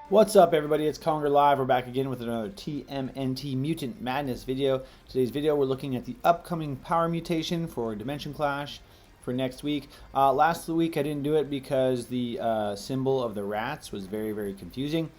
What's up, everybody? It's Conger Live. We're back again with another TMNT Mutant Madness video. Today's video, we're looking at the upcoming power mutation for Dimension Clash for next week. Last week I didn't do it because the symbol of the rats was very confusing.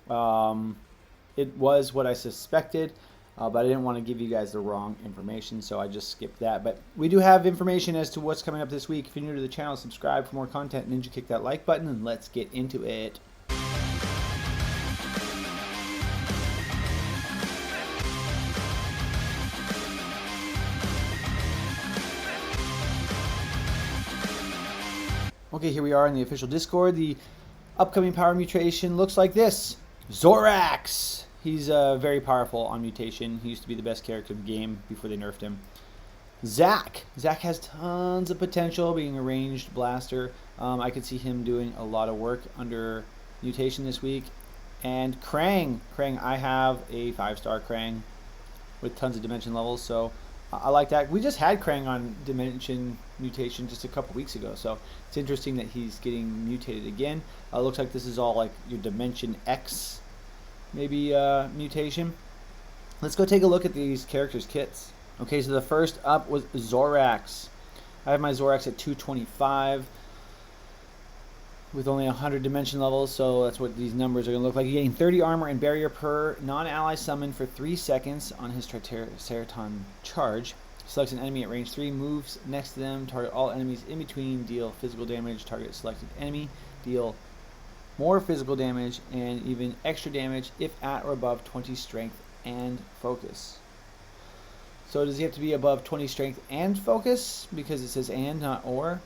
It was what I suspected, but I didn't want to give you guys the wrong information, so I just skipped that. But we do have information as to what's coming up this week. If you're new to the channel, subscribe for more content. Ninja kick that like button, and let's get into it. Okay, here we are in the official Discord. The upcoming power mutation looks like this. Zorax! He's very powerful on mutation. He used to be the best character in the game before they nerfed him. Zack! Zack has tons of potential, being a ranged blaster. I could see him doing a lot of work under mutation this week. And Krang! Krang, I have a 5-star Krang with tons of dimension levels, so I like that. We just had Krang on Dimension Mutation just a couple weeks ago, so it's interesting that he's getting mutated again. Looks like this is all like your Dimension X, maybe mutation. Let's go take a look at these characters' kits. Okay, so the first up was Zorax. I have my Zorax at 225 with only 100 dimension levels, so that's what these numbers are going to look like. You gain 30 armor and barrier per non-ally summon for 3 seconds on his Triceratops charge. Selects an enemy at range 3, moves next to them, target all enemies in between, deal physical damage, target selected enemy, deal more physical damage, and even extra damage if at or above 20 strength and focus. So does he have to be above 20 strength and focus? Because it says and, not or.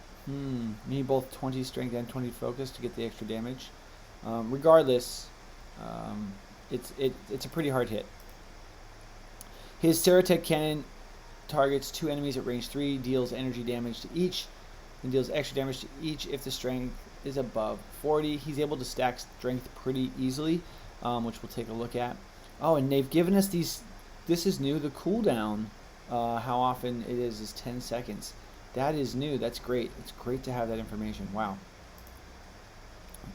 Need both 20 strength and 20 focus to get the extra damage. Regardless, it's a pretty hard hit. His Ceratech cannon targets 2 enemies at range 3, deals energy damage to each, and deals extra damage to each if the strength is above 40. He's able to stack strength pretty easily, which we'll take a look at. Oh, and they've given us these. This is new. The cooldown, how often it is 10 seconds. That is new. That's great. It's great to have that information. Wow.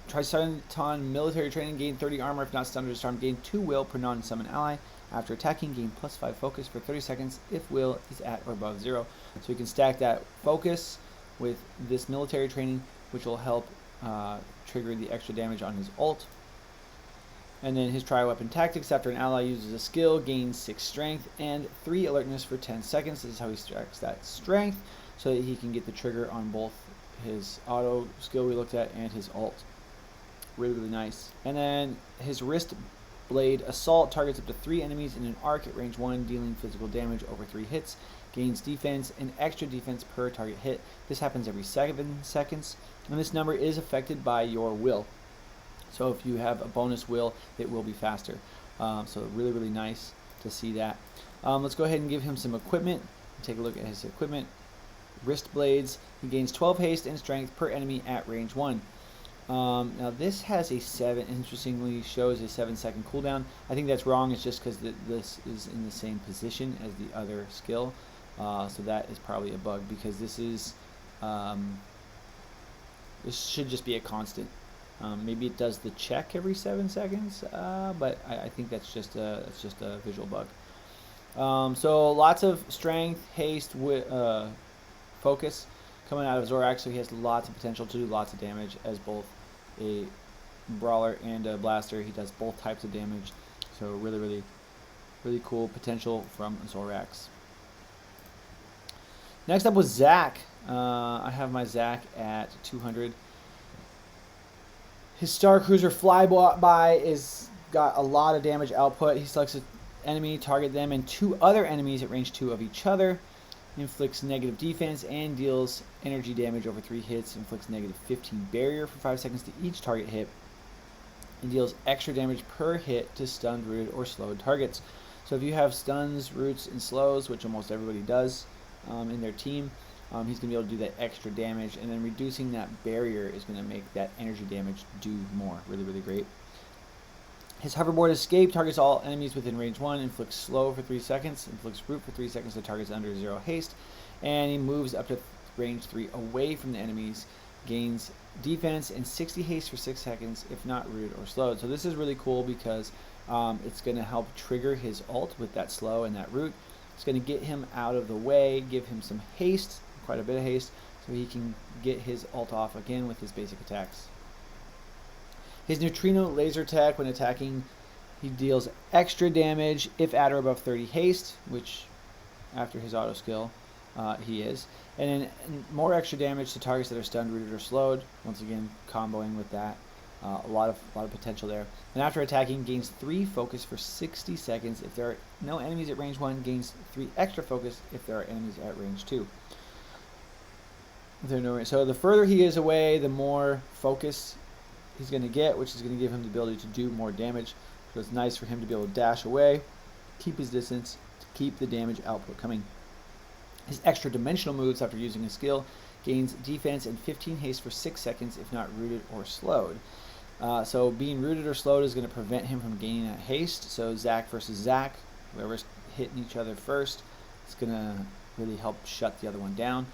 Triceratops military training. Gain 30 armor if not stunned or disarmed. Gain 2 will per non-summon ally. After attacking, gain +5 focus for 30 seconds if will is at or above 0. So you can stack that focus with this military training, which will help trigger the extra damage on his ult. And then his tri-weapon tactics. After an ally uses a skill, gains 6 strength and 3 alertness for 10 seconds. This is how he stacks that strength, so that he can get the trigger on both his auto skill we looked at and his ult. Really nice. And then his wrist blade assault targets up to 3 enemies in an arc at range 1, dealing physical damage over 3 hits. Gains defense and extra defense per target hit. This happens every 7 seconds. And this number is affected by your will. So if you have a bonus will, it will be faster. So really nice to see that. Let's go ahead and give him some equipment. Take a look at his equipment. Wrist blades. He gains 12 haste and strength per enemy at range 1. Now this has a 7, interestingly shows a 7-second cooldown. I think that's wrong. It's just because this is in the same position as the other skill. So that is probably a bug, because this is this should just be a constant. Maybe it does the check every 7 seconds, but I think that's just a visual bug. So lots of strength, haste, focus coming out of Zorax, so he has lots of potential to do lots of damage as both a brawler and a blaster. He does both types of damage, so really cool potential from Zorax. Next up was Zack. I have my Zack at 200. His Star Cruiser flyby is got a lot of damage output. He selects an enemy, target them and 2 other enemies at range 2 of each other. Inflicts negative defense and deals energy damage over 3 hits. Inflicts negative 15 barrier for 5 seconds to each target hit. And deals extra damage per hit to stunned, rooted, or slowed targets. So if you have stuns, roots, and slows, which almost everybody does in their team, he's going to be able to do that extra damage. And then reducing that barrier is going to make that energy damage do more. Really great. His hoverboard escape targets all enemies within range 1, inflicts slow for 3 seconds, inflicts root for 3 seconds to targets under 0 haste, and he moves up to range 3 away from the enemies gains defense and 60 haste for 6 seconds if not rooted or slowed. So this is really cool because it's going to help trigger his ult with that slow and that root. It's going to get him out of the way, give him some haste, quite a bit of haste, so he can get his ult off again with his basic attacks. His neutrino laser attack, when attacking, he deals extra damage if at or above 30 haste, which after his auto skill he is, and then more extra damage to targets that are stunned, rooted, or slowed. Once again, comboing with that, a lot of potential there. And after attacking, gains 3 focus for 60 seconds. If there are no enemies at range 1, gains 3 extra focus if there are enemies at range 2. So the further he is away, the more focus he's going to get, which is going to give him the ability to do more damage. So it's nice for him to be able to dash away, keep his distance, to keep the damage output coming. His extra dimensional moves after using a skill gains defense and 15 haste for 6 seconds if not rooted or slowed. So being rooted or slowed is going to prevent him from gaining that haste. So Zack versus Zack, whoever's hitting each other first, it's going to really help shut the other one down.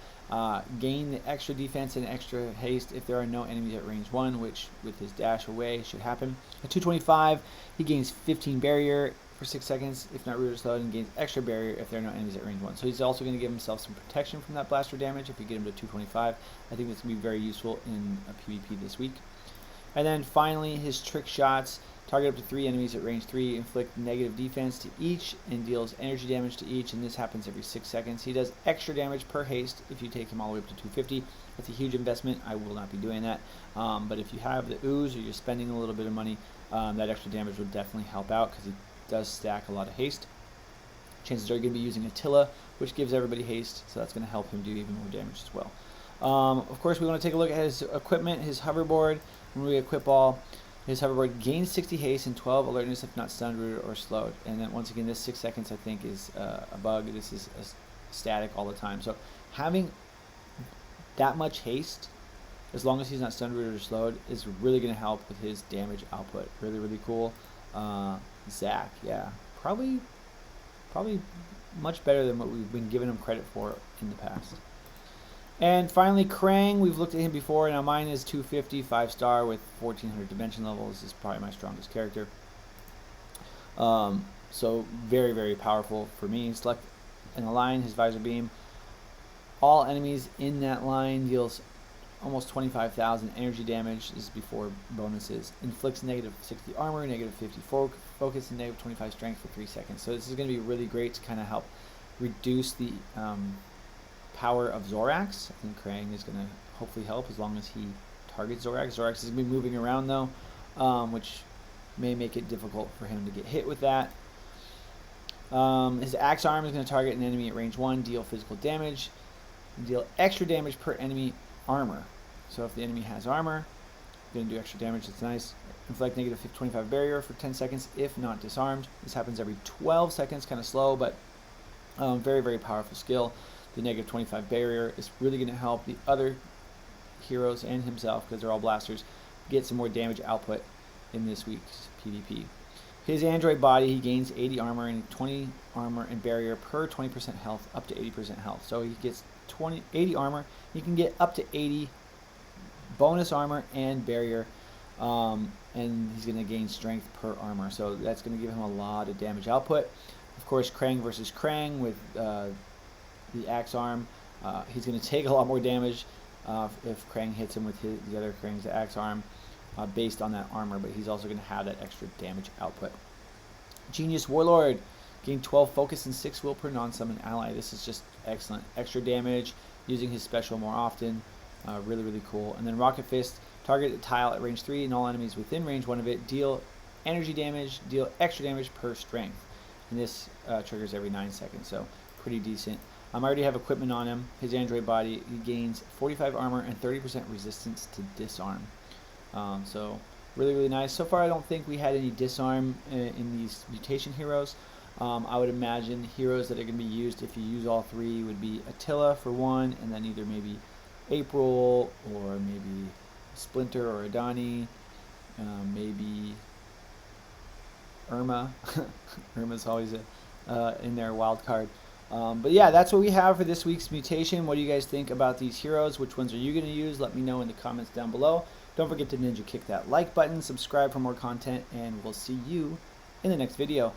Gain the extra defense and extra haste if there are no enemies at range 1, which with his dash away should happen. At 225, he gains 15 barrier for 6 seconds if not rooted or slowed, and gains extra barrier if there are no enemies at range 1. So he's also going to give himself some protection from that blaster damage if you get him to 225. I think that's going to be very useful in a PvP this week. And then finally, his trick shots target up to 3 enemies at range 3, inflict negative defense to each, and deals energy damage to each, and this happens every 6 seconds. He does extra damage per haste if you take him all the way up to 250. That's a huge investment. I will not be doing that. But if you have the ooze or you're spending a little bit of money, that extra damage will definitely help out because he does stack a lot of haste. Chances are you're going to be using Attila, which gives everybody haste, so that's going to help him do even more damage as well. Of course, we want to take a look at his equipment, his hoverboard. When we equip all, his hoverboard gains 60 haste and 12 alertness if not stunned, rooted, or slowed. And then once again, this 6 seconds I think is a bug. This is static all the time. So having that much haste, as long as he's not stunned, rooted, or slowed, is really going to help with his damage output. Really, really cool. Zack, yeah, probably much better than what we've been giving him credit for in the past. And finally, Krang, we've looked at him before. Now mine is 250, 5-star with 1400 dimension levels. This is probably my strongest character. So very, very powerful for me. Select in a line, his visor beam. All enemies in that line deals almost 25,000 energy damage. This is before bonuses. Inflicts negative 60 armor, negative 50 focus, and negative 25 strength for 3 seconds. So this is going to be really great to kind of help reduce the power of Zorax. I think Krang is going to hopefully help as long as he targets Zorax. Zorax is going to be moving around though, which may make it difficult for him to get hit with that. His axe arm is going to target an enemy at range 1, deal physical damage, deal extra damage per enemy armor. So if the enemy has armor, going to do extra damage. That's nice. Inflict negative 25 barrier for 10 seconds if not disarmed. This happens every 12 seconds, kind of slow, but very, very powerful skill. The negative 25 barrier is really going to help the other heroes and himself, because they're all blasters, get some more damage output in this week's PvP. His android body, he gains 80 armor and 20 armor and barrier per 20% health, up to 80% health. So he gets 80 armor. He can get up to 80 bonus armor and barrier, and he's going to gain strength per armor. So that's going to give him a lot of damage output. Of course, Krang versus Krang with the axe arm. He's going to take a lot more damage if Krang hits him with the other Krang's axe arm based on that armor, but he's also going to have that extra damage output. Genius Warlord, gain 12 focus and 6 will per non-summon ally. This is just excellent. Extra damage, using his special more often. Really, really cool. And then Rocket Fist, target a tile at range 3 and all enemies within range 1 of it, deal energy damage, deal extra damage per strength. And this triggers every 9 seconds, so pretty decent. I already have equipment on him. His android body, he gains 45 armor and 30% resistance to disarm. So really, really nice. So far, I don't think we had any disarm in these mutation heroes. I would imagine heroes that are going to be used if you use all 3 would be Attila for 1, and then either maybe April, or maybe Splinter or Adani, maybe Irma. Irma's always in their wild card. But yeah, that's what we have for this week's mutation. What do you guys think about these heroes? Which ones are you going to use? Let me know in the comments down below. Don't forget to ninja kick that like button, subscribe for more content, and we'll see you in the next video.